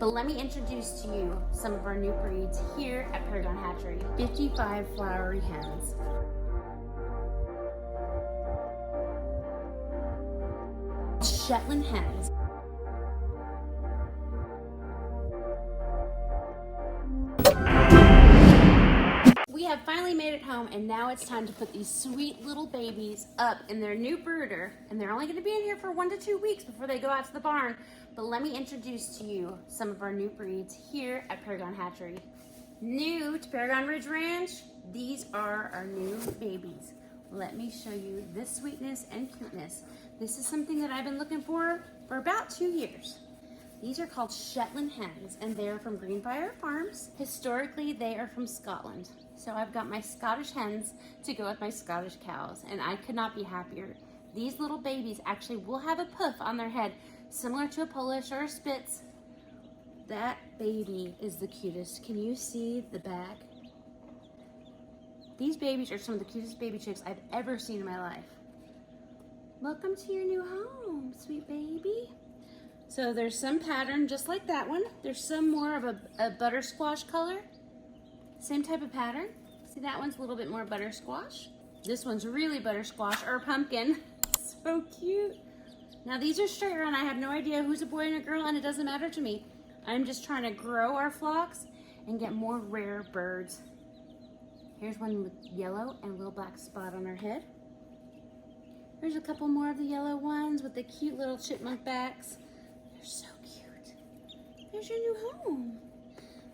But let me introduce to you some of our new breeds here at Paragon Hatchery. 55 flowery hens. Shetland hens. We have finally made it home, and now it's time to put these sweet little babies up in their new brooder, and they're only going to be in here for 1 to 2 weeks before they go out to the barn. But let me introduce to you some of our new breeds here at Paragon Hatchery. New to Paragon Ridge Ranch, these are our new babies. Let me show you this sweetness and cuteness. This is something that I've been looking for about 2 years. These are called Shetland hens, and they're from Greenfire Farms. Historically, they are from Scotland. So I've got my Scottish hens to go with my Scottish cows, and I could not be happier. These little babies actually will have a puff on their head, similar to a Polish or a Spitz. That baby is the cutest. Can you see the back? These babies are some of the cutest baby chicks I've ever seen in my life. Welcome to your new home, sweet baby. So there's some pattern just like that one. There's some more of a buttersquash color. Same type of pattern. See, that one's a little bit more buttersquash. This one's really buttersquash or pumpkin. So cute. Now these are straight run. I have no idea who's a boy and a girl, and it doesn't matter to me. I'm just trying to grow our flocks and get more rare birds. Here's one with yellow and a little black spot on her head. There's a couple more of the yellow ones with the cute little chipmunk backs. They're so cute. There's your new home.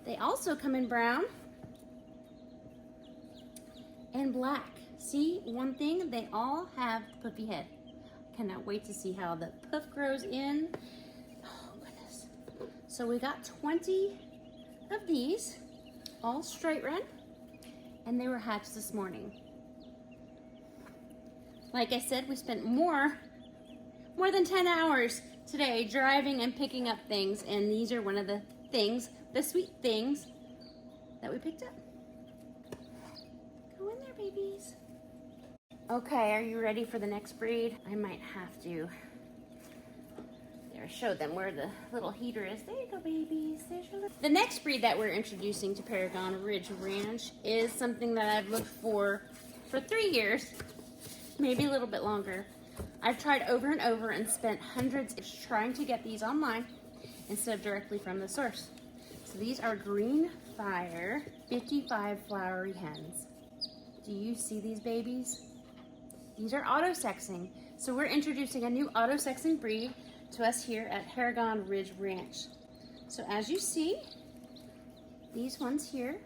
They also come in brown and black. See, one thing, they all have the puffy head. Cannot wait to see how the puff grows in. Oh goodness. So we got 20 of these, all straight run, and they were hatched this morning. Like I said, we spent more than 10 hours today driving and picking up things, and these are one of the things, the sweet things that we picked up. Go in there, babies. Okay, are you ready for the next breed? I might have to. There, I showed them where the little heater is. There you go, babies. There's your little... The next breed that we're introducing to Paragon Ridge Ranch is something that I've looked for 3 years, maybe a little bit longer. I've tried over and over and spent hundreds trying to get these online instead of directly from the source. So these are Greenfire 55 flowery hens. Do you see these babies? These are auto-sexing. So we're introducing a new auto-sexing breed to us here at Paragon Ridge Ranch. So as you see, these ones here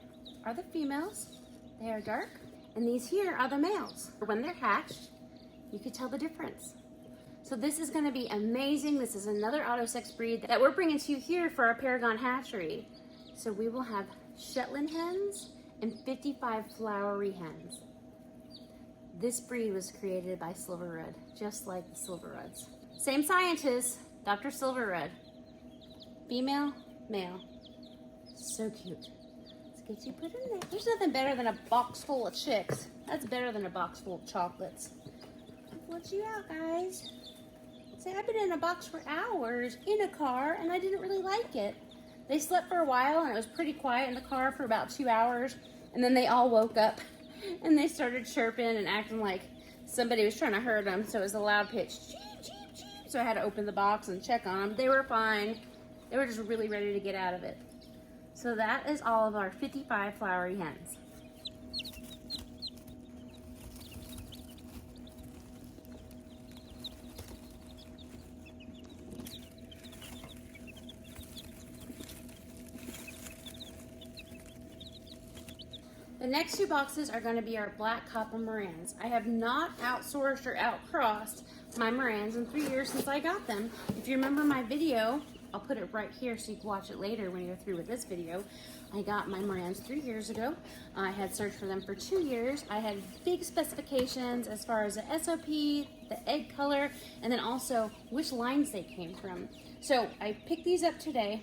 are the females. They are dark. And these here are the males. When they're hatched, you could tell the difference. So this is going to be amazing. This is another auto-sex breed that we're bringing to you here for our Paragon Hatchery. So we will have Shetland hens and 55 flowery hens. This breed was created by Silverwood, just like the Silverwoods. Same scientist, Dr. Silverwood. Female, male. So cute. Let's get you put in there. There's nothing better than a box full of chicks. That's better than a box full of chocolates. Let you out, guys. See, I've been in a box for hours in a car, and I didn't really like it. They slept for a while, and it was pretty quiet in the car for about 2 hours, and then they all woke up, and they started chirping and acting like somebody was trying to hurt them, so it was a loud pitch, cheep, cheep, cheep. So I had to open the box and check on them. They were fine. They were just really ready to get out of it. So that is all of our 55 flowery hens. The next 2 boxes are going to be our black copper Morans. I have not outsourced or outcrossed my Morans in 3 years since I got them. If you remember my video, I'll put it right here so you can watch it later when you're through with this video. I got my Morans 3 years ago. I had searched for them for 2 years. I had big specifications as far as the SOP, the egg color, and then also which lines they came from. So I picked these up today.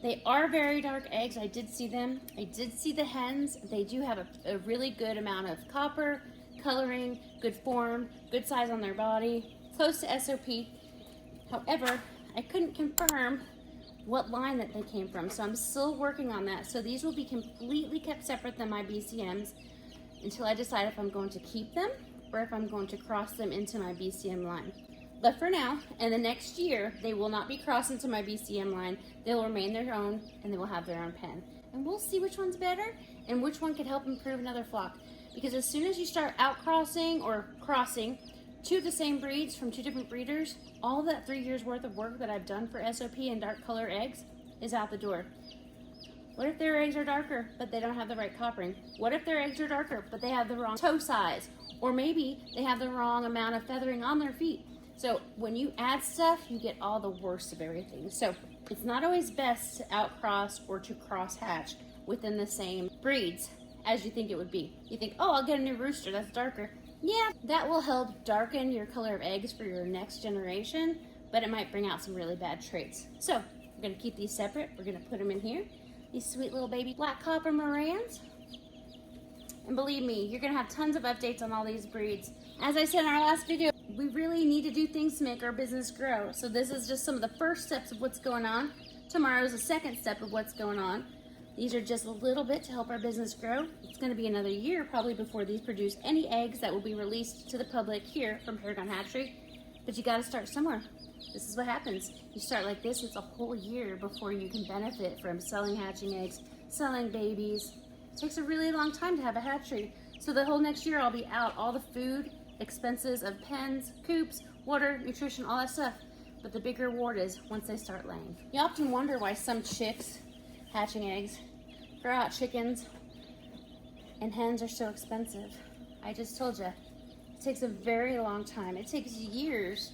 They are very dark eggs. I did see them. I did see the hens. They do have a really good amount of copper, coloring, good form, good size on their body, close to SOP. However, I couldn't confirm what line that they came from. So I'm still working on that. So these will be completely kept separate than my BCMs until I decide if I'm going to keep them or if I'm going to cross them into my BCM line. But for now, and the next year, they will not be crossed into my BCM line. They'll remain their own, and they will have their own pen. And we'll see which one's better and which one could help improve another flock. Because as soon as you start outcrossing or crossing two of the same breeds from two different breeders, all that 3 years worth of work that I've done for SOP and dark color eggs is out the door. What if their eggs are darker, but they don't have the right coppering? What if their eggs are darker, but they have the wrong toe size? Or maybe they have the wrong amount of feathering on their feet. So when you add stuff, you get all the worst of everything. So it's not always best to outcross or to cross hatch within the same breeds as you think it would be. You think, oh, I'll get a new rooster that's darker. Yeah, that will help darken your color of eggs for your next generation, but it might bring out some really bad traits. So we're gonna keep these separate. We're gonna put them in here. These sweet little baby black copper Morans. And believe me, you're gonna have tons of updates on all these breeds. As I said in our last video, we really need to do things to make our business grow. So this is just some of the first steps of what's going on. Tomorrow is the second step of what's going on. These are just a little bit to help our business grow. It's gonna be another year probably before these produce any eggs that will be released to the public here from Paragon Hatchery. But you gotta start somewhere. This is what happens. You start like this, it's a whole year before you can benefit from selling hatching eggs, selling babies. It takes a really long time to have a hatchery. So the whole next year I'll be out all the food, expenses of pens, coops, water, nutrition, all that stuff. But the bigger reward is once they start laying. You often wonder why some chicks hatching eggs grow out chickens and hens are so expensive. I just told you, it takes a very long time. It takes years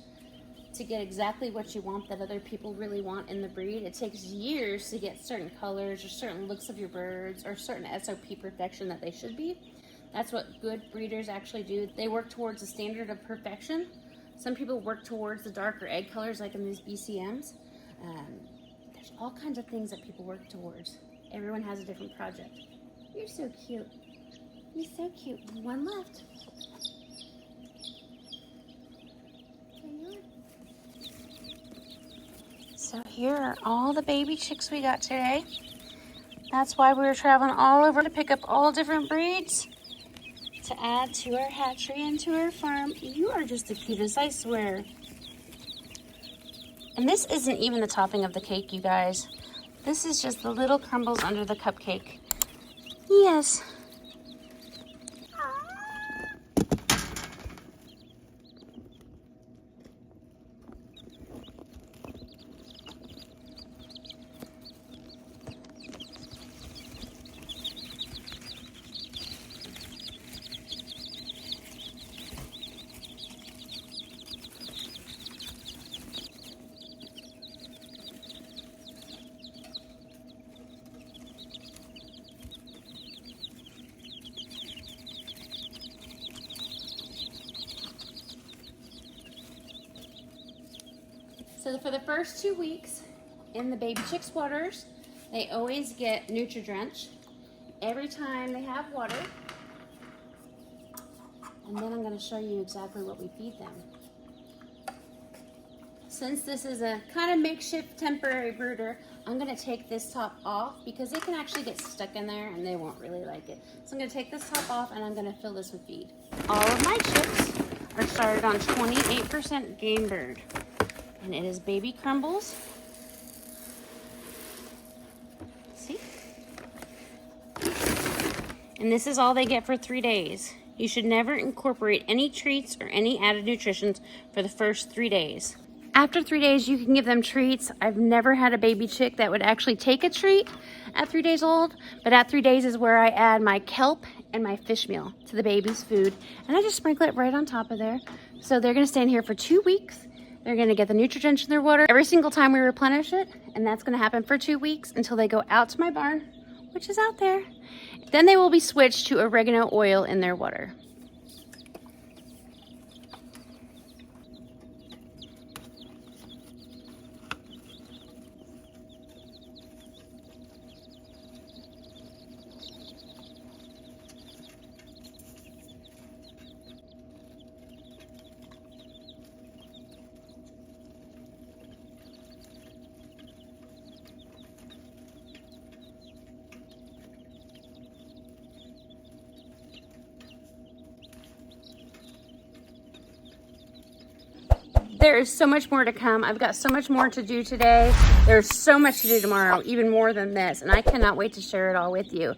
to get exactly what you want that other people really want in the breed. It takes years to get certain colors or certain looks of your birds or certain SOP perfection that they should be. That's what good breeders actually do. They work towards a standard of perfection. Some people work towards the darker egg colors like in these BCMs. There's all kinds of things that people work towards. Everyone has a different project. You're so cute. You're so cute. One left. So here are all the baby chicks we got today. That's why we were traveling all over to pick up all different breeds to add to our hatchery and to our farm. You are just the cutest, I swear. And this isn't even the topping of the cake, you guys. This is just the little crumbles under the cupcake. Yes. So for the first 2 weeks in the baby chicks waters, they always get Nutri-Drench every time they have water. And then I'm going to show you exactly what we feed them. Since this is a kind of makeshift temporary brooder, I'm going to take this top off because it can actually get stuck in there and they won't really like it. So I'm going to take this top off and I'm going to fill this with feed. All of my chicks are started on 28% game bird. And it is baby crumbles. See? And this is all they get for 3 days. You should never incorporate any treats or any added nutritions for the first 3 days. After 3 days, you can give them treats. I've never had a baby chick that would actually take a treat at 3 days old, but at 3 days is where I add my kelp and my fish meal to the baby's food. And I just sprinkle it right on top of there. So they're gonna stay in here for 2 weeks. They're gonna get the Nutri-Drench in their water every single time we replenish it, and that's gonna happen for 2 weeks until they go out to my barn, which is out there. Then they will be switched to oregano oil in their water. There is so much more to come. I've got so much more to do today. There's so much to do tomorrow, even more than this, and I cannot wait to share it all with you.